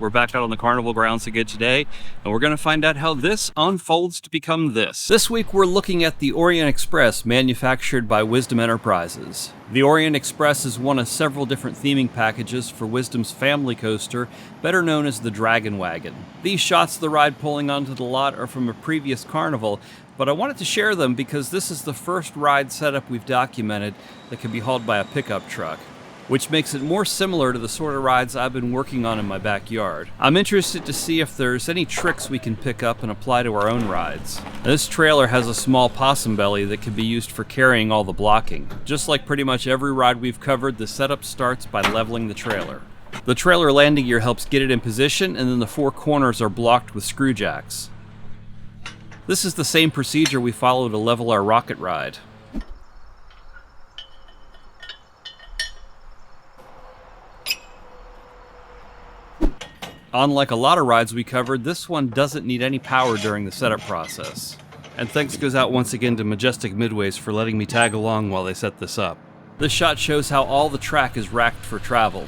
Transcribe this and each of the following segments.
We're back out on the Carnival grounds again today, and we're going to find out how this unfolds to become this. This week we're looking at the Orient Express, manufactured by Wisdom Enterprises. The Orient Express is one of several different theming packages for Wisdom's family coaster, better known as the Dragon Wagon. These shots of the ride pulling onto the lot are from a previous Carnival, but I wanted to share them because this is the first ride setup we've documented that can be hauled by a pickup truck, which makes it more similar to the sort of rides I've been working on in my backyard. I'm interested to see if there's any tricks we can pick up and apply to our own rides. This trailer has a small possum belly that can be used for carrying all the blocking. Just like pretty much every ride we've covered, the setup starts by leveling the trailer. The trailer landing gear helps get it in position, and then the four corners are blocked with screw jacks. This is the same procedure we follow to level our rocket ride. Unlike a lot of rides we covered, this one doesn't need any power during the setup process. And thanks goes out once again to Majestic Midways for letting me tag along while they set this up. This shot shows how all the track is racked for travel.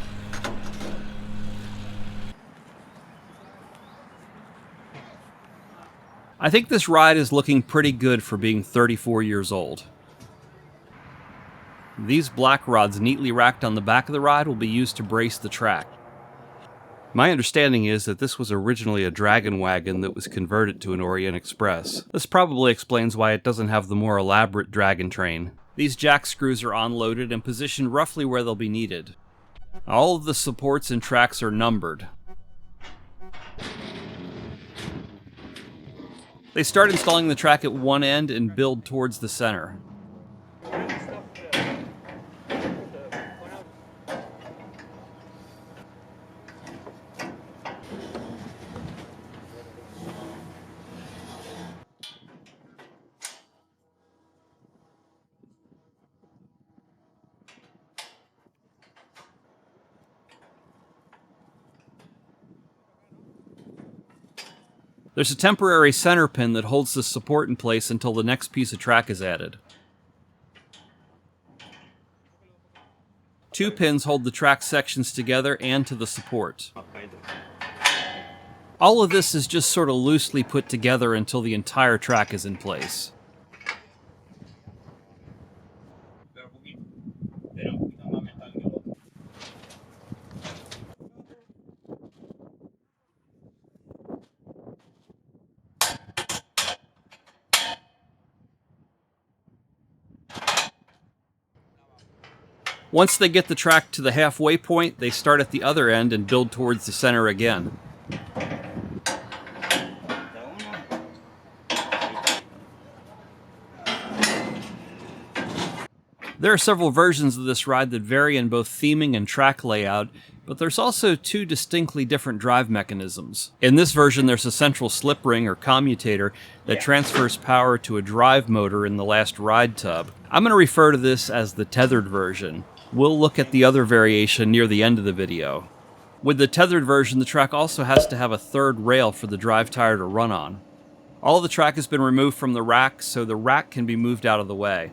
I think this ride is looking pretty good for being 34 years old. These black rods neatly racked on the back of the ride will be used to brace the track. My understanding is that this was originally a Dragon Wagon that was converted to an Orient Express. This probably explains why it doesn't have the more elaborate dragon train. These jack screws are unloaded and positioned roughly where they'll be needed. All of the supports and tracks are numbered. They start installing the track at one end and build towards the center. There's a temporary center pin that holds the support in place until the next piece of track is added. Two pins hold the track sections together and to the support. All of this is just sort of loosely put together until the entire track is in place. Once they get the track to the halfway point, they start at the other end and build towards the center again. There are several versions of this ride that vary in both theming and track layout, but there's also two distinctly different drive mechanisms. In this version, there's a central slip ring or commutator that transfers power to a drive motor in the last ride tub. I'm going to refer to this as the tethered version. We'll look at the other variation near the end of the video. With the tethered version, the track also has to have a third rail for the drive tire to run on. All of the track has been removed from the rack, so the rack can be moved out of the way.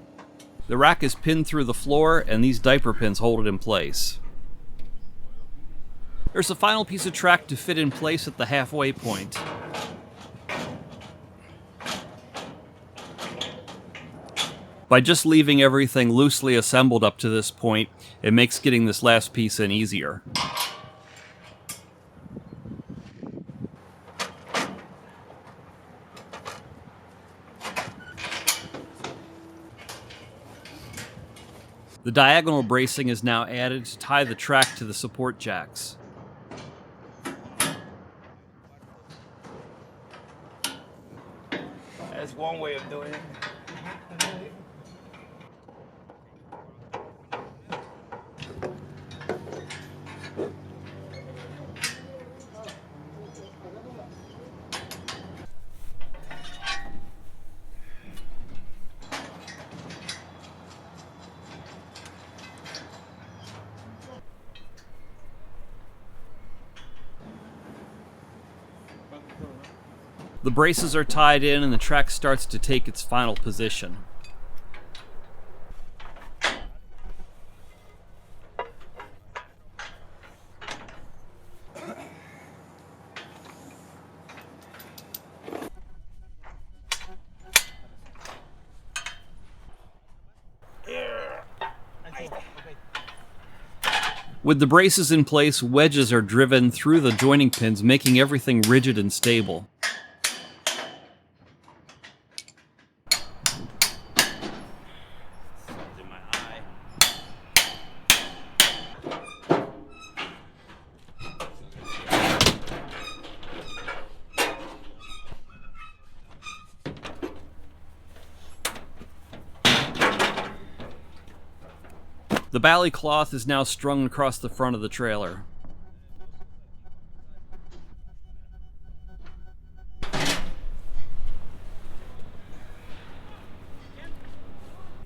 The rack is pinned through the floor, and these diaper pins hold it in place. There's a final piece of track to fit in place at the halfway point. By just leaving everything loosely assembled up to this point, it makes getting this last piece in easier. The diagonal bracing is now added to tie the track to the support jacks. That's one way of doing it. The braces are tied in and the track starts to take its final position. With the braces in place, wedges are driven through the joining pins, making everything rigid and stable. The bally cloth is now strung across the front of the trailer.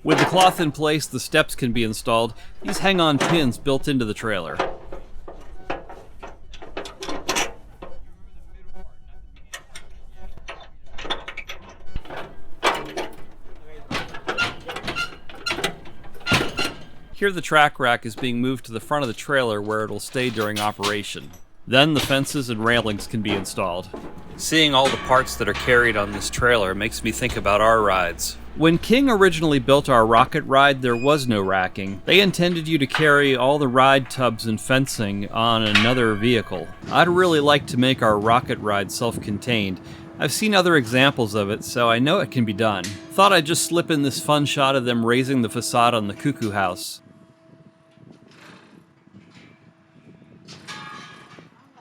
With the cloth in place, the steps can be installed. These hang-on pins built into the trailer. Here the track rack is being moved to the front of the trailer where it'll stay during operation. Then the fences and railings can be installed. Seeing all the parts that are carried on this trailer makes me think about our rides. When King originally built our rocket ride, there was no racking. They intended you to carry all the ride tubs and fencing on another vehicle. I'd really like to make our rocket ride self-contained. I've seen other examples of it, so I know it can be done. Thought I'd just slip in this fun shot of them raising the facade on the Cuckoo House.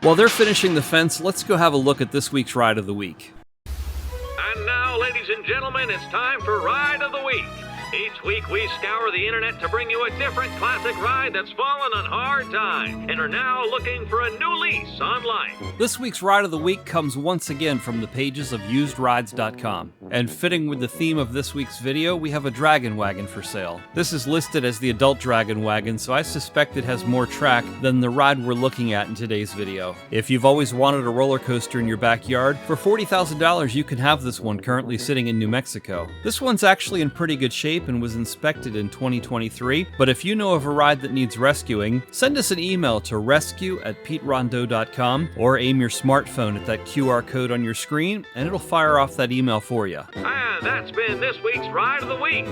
While they're finishing the fence, let's go have a look at this week's Ride of the Week. And now, ladies and gentlemen, it's time for Ride of the Week. Each week we scour the internet to bring you a different classic ride that's fallen on hard times and are now looking for a new lease on life. This week's Ride of the Week comes once again from the pages of usedrides.com. And fitting with the theme of this week's video, we have a Dragon Wagon for sale. This is listed as the adult Dragon Wagon, so I suspect it has more track than the ride we're looking at in today's video. If you've always wanted a roller coaster in your backyard, for $40,000 you can have this one currently sitting in New Mexico. This one's actually in pretty good shape and was inspected in 2023, but if you know of a ride that needs rescuing, send us an email to rescue@peterondeau.com or aim your smartphone at that QR code on your screen and it'll fire off that email for you. And that's been this week's Ride of the Week.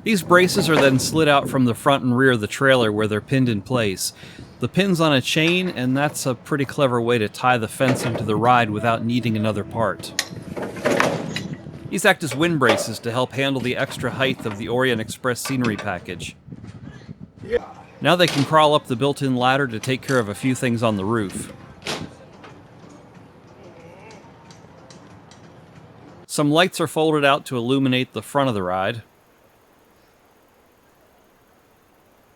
These braces are then slid out from the front and rear of the trailer where they're pinned in place. The pin's on a chain, and that's a pretty clever way to tie the fencing to the ride without needing another part. These act as wind braces to help handle the extra height of the Orient Express scenery package. Now they can crawl up the built-in ladder to take care of a few things on the roof. Some lights are folded out to illuminate the front of the ride.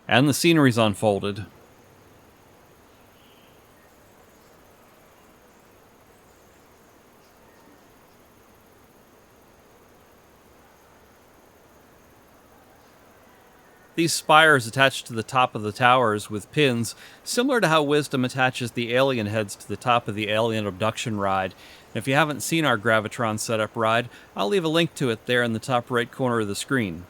And the scenery's unfolded. These spires attach to the top of the towers with pins, similar to how Wisdom attaches the alien heads to the top of the alien abduction ride. And if you haven't seen our Gravitron setup ride, I'll leave a link to it there in the top right corner of the screen.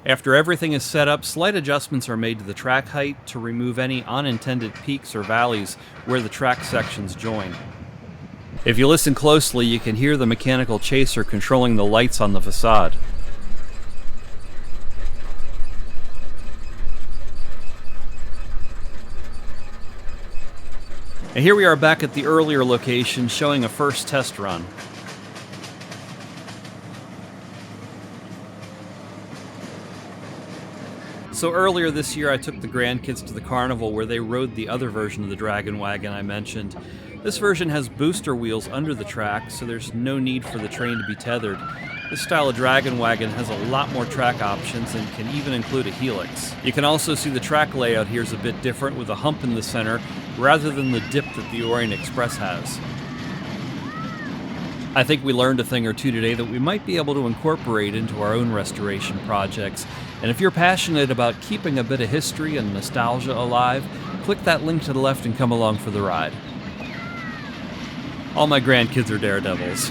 After everything is set up, slight adjustments are made to the track height to remove any unintended peaks or valleys where the track sections join. If you listen closely, you can hear the mechanical chaser controlling the lights on the facade. And here we are back at the earlier location showing a first test run. So earlier this year I took the grandkids to the Carnival where they rode the other version of the Dragon Wagon I mentioned. This version has booster wheels under the track, so there's no need for the train to be tethered. This style of Dragon Wagon has a lot more track options and can even include a helix. You can also see the track layout here is a bit different with a hump in the center rather than the dip that the Orient Express has. I think we learned a thing or two today that we might be able to incorporate into our own restoration projects, and if you're passionate about keeping a bit of history and nostalgia alive, click that link to the left and come along for the ride. All my grandkids are daredevils.